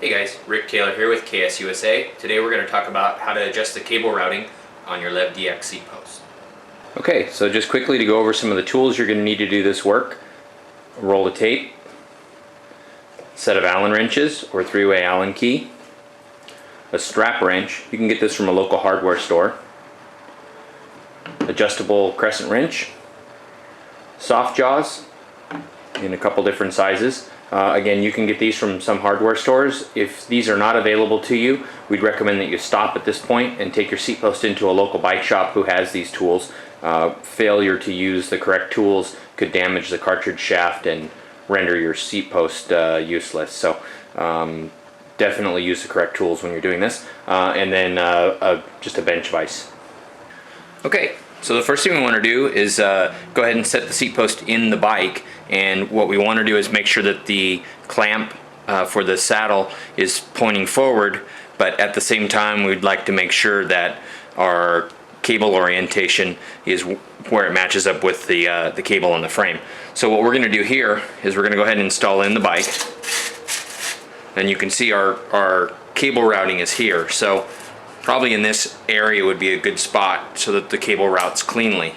Hey guys, Rick Taylor here with KSUSA. Today we're going to talk about how to adjust the cable routing on your LEV-DX seat post. Okay, so just quickly to go over some of the tools you're going to need to do this work. A roll of tape, a set of Allen wrenches or three-way Allen key, a strap wrench, you can get this from a local hardware store, adjustable crescent wrench, soft jaws in a couple different sizes. Again, you can get these from some hardware stores. If these are not available to you, we'd recommend that you stop at this point and take your seat post into a local bike shop who has these tools. Failure to use the correct tools could damage the cartridge shaft and render your seat post useless. So definitely use the correct tools when you're doing this. And then just a bench vise. Okay, so the first thing we want to do is go ahead and set the seat post in the bike. And what we want to do is make sure that the clamp for the saddle is pointing forward, but at the same time we'd like to make sure that our cable orientation is where it matches up with the cable on the frame. So what we're going to do here is we're going to go ahead and install in the bike. And you can see our cable routing is here. So probably in this area would be a good spot so that the cable routes cleanly.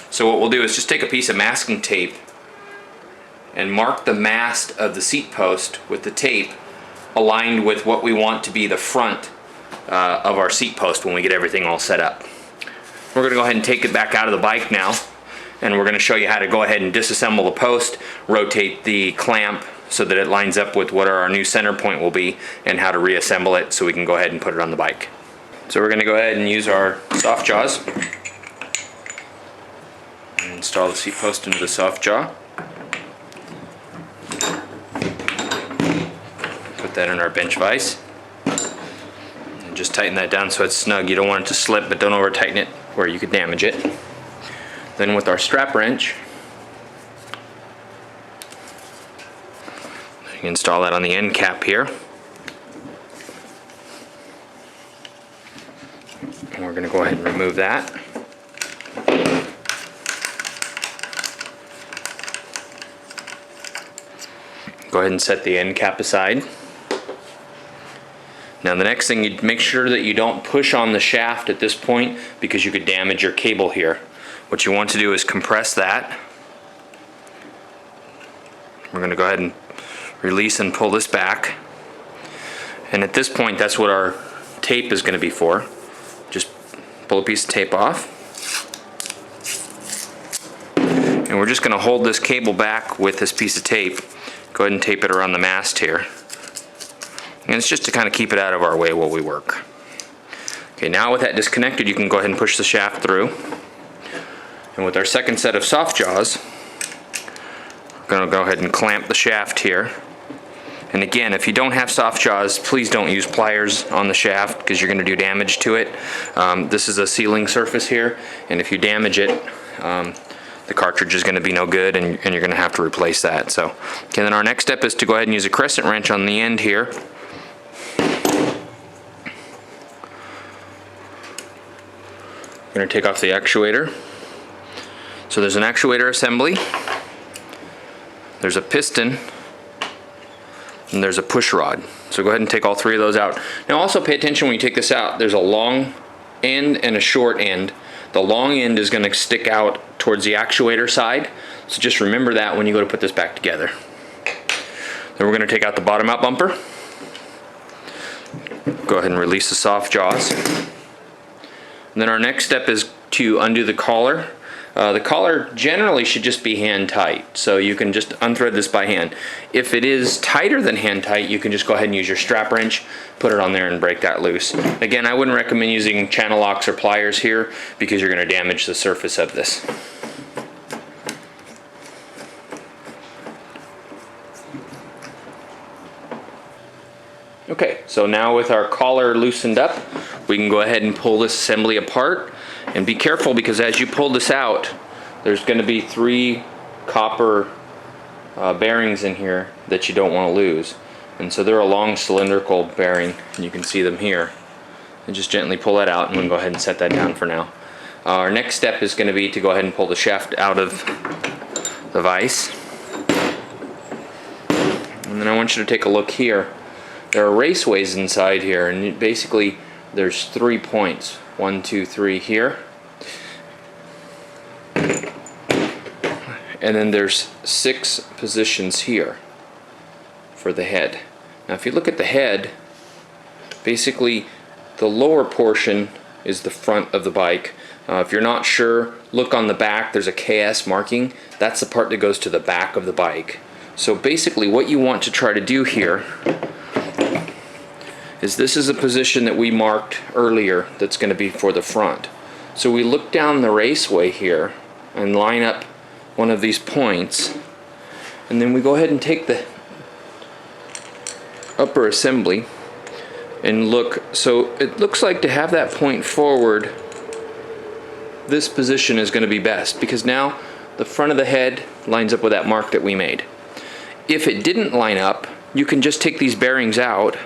So what we'll do is just take a piece of masking tape and mark the mast of the seat post with the tape aligned with what we want to be the front of our seat post when we get everything all set up. We're going to go ahead and take it back out of the bike now, and we're going to show you how to go ahead and disassemble the post, rotate the clamp so that it lines up with what our new center point will be, and how to reassemble it so we can go ahead and put it on the bike. So we're going to go ahead and use our soft jaws and install the seat post into the soft jaw. Put that in our bench vise and just tighten that down so it's snug. You don't want it to slip, but don't over tighten it where you could damage it. Then with our strap wrench, you can install that on the end cap here, and we're going to go ahead and remove that. Go ahead and set the end cap aside. Now the next thing, you'd make sure that you don't push on the shaft at this point because you could damage your cable here. What you want to do is compress that. We're going to go ahead and release and pull this back. And at this point, that's what our tape is going to be for. Just pull a piece of tape off. And we're just going to hold this cable back with this piece of tape. Go ahead and tape it around the mast here. And it's just to kind of keep it out of our way while we work. Okay, now with that disconnected, you can go ahead and push the shaft through. And with our second set of soft jaws, we're going to go ahead and clamp the shaft here. And again, if you don't have soft jaws, please don't use pliers on the shaft because you're going to do damage to it. This is a sealing surface here, and if you damage it, the cartridge is going to be no good, and you're going to have to replace that. So, okay, then our next step is to go ahead and use a crescent wrench on the end here. I'm going to take off the actuator. So there's an actuator assembly, there's a piston, and there's a push rod. So go ahead and take all three of those out. Now also pay attention when you take this out. There's a long end and a short end. The long end is going to stick out towards the actuator side, so just remember that when you go to put this back together. Then we're going to take out the bottom out bumper. Go ahead and release the soft jaws. And then our next step is to undo the collar. The collar generally should just be hand tight, so you can just unthread this by hand. If it is tighter than hand tight, you can just go ahead and use your strap wrench, put it on there and break that loose. Again, I wouldn't recommend using channel locks or pliers here because you're going to damage the surface of this. Okay, so now with our collar loosened up, we can go ahead and pull this assembly apart. And be careful because as you pull this out, there's going to be 3 copper bearings in here that you don't want to lose. And so they're a long cylindrical bearing, and you can see them here. And just gently pull that out, and we can go ahead and set that down for now. Our next step is going to be to go ahead and pull the shaft out of the vise. And then I want you to take a look here. there are raceways inside here, and basically there's 3 points. 1, 2, 3 here. And then there's 6 positions here for the head. Now if you look at the head, basically the lower portion is the front of the bike. If you're not sure, look on the back, there's a KS marking. That's the part that goes to the back of the bike. So basically what you want to try to do here is, this is a position that we marked earlier that's going to be for the front. So we look down the raceway here and line up one of these points, and then we go ahead and take the upper assembly and look. So it looks like to have that point forward, this position is going to be best, because now the front of the head lines up with that mark that we made. If it didn't line up, you can just take these bearings out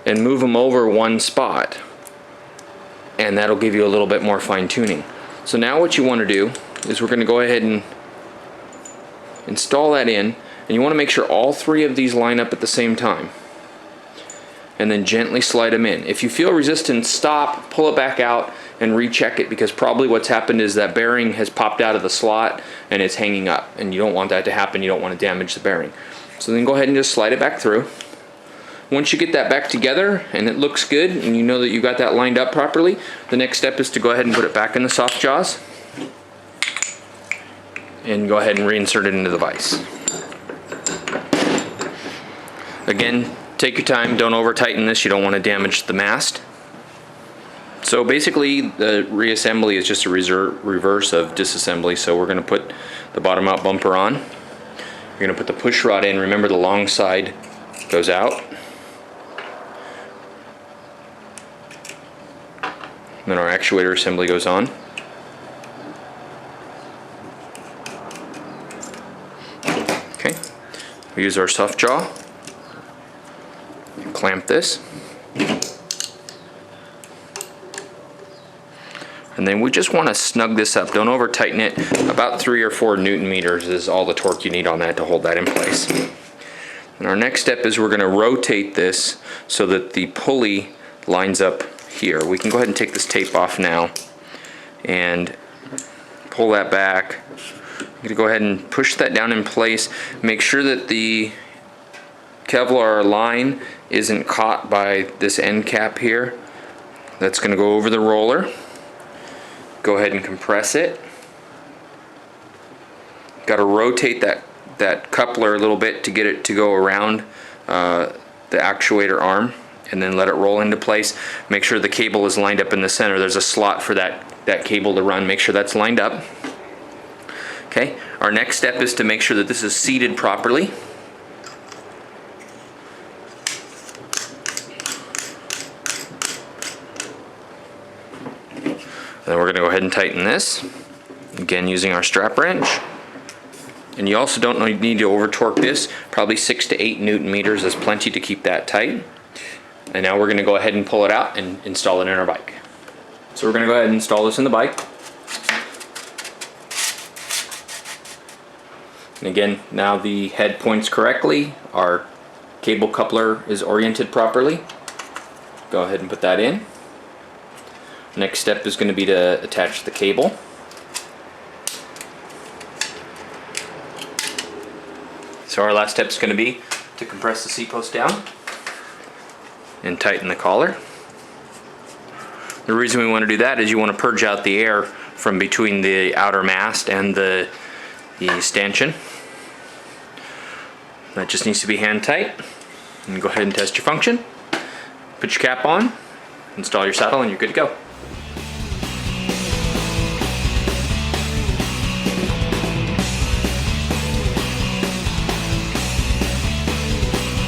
and move them over one spot, and that'll give you a little bit more fine tuning. So now what you want to do is, we're going to go ahead and install that in, and you want to make sure all 3 of these line up at the same time, and then gently slide them in. If you feel resistance, stop, pull it back out, and recheck it, because probably what's happened is that bearing has popped out of the slot and it's hanging up, and you don't want that to happen. You don't want to damage the bearing. So then go ahead and just slide it back through. Once you get that back together and it looks good and you know that you got that lined up properly, the next step is to go ahead and put it back in the soft jaws and go ahead and reinsert it into the vise. Again, take your time, don't over tighten this, you don't want to damage the mast. So basically the reassembly is just a reverse of disassembly. So we're going to put the bottom out bumper on. You're going to put the push rod in. Remember, the long side goes out. And then our actuator assembly goes on. Okay, we use our soft jaw, clamp this, and then we just want to snug this up. Don't over tighten it. About 3 or 4 Newton meters is all the torque you need on that to hold that in place. And our next step is, we're going to rotate this so that the pulley lines up here. We can go ahead and take this tape off now and pull that back. I'm going to go ahead and push that down in place. Make sure that the Kevlar line isn't caught by this end cap here. That's going to go over the roller. Go ahead and compress it. Got to rotate that coupler a little bit to get it to go around the actuator arm, and then let it roll into place. Make sure the cable is lined up in the center. There's a slot for that cable to run. Make sure that's lined up. Okay, our next step is to make sure that this is seated properly. Then we're going to go ahead and tighten this, again using our strap wrench. And you also don't need to over torque this. Probably 6 to 8 Newton meters is plenty to keep that tight. And now we're going to go ahead and pull it out and install it in our bike. So we're going to go ahead and install this in the bike. And again, now the head points correctly. Our cable coupler is oriented properly. Go ahead and put that in. Next step is going to be to attach the cable. So our last step is going to be to compress the seat post down and tighten the collar. The reason we want to do that is you want to purge out the air from between the outer mast and the stanchion. That just needs to be hand tight. And go ahead and test your function. Put your cap on, install your saddle, and you're good to go.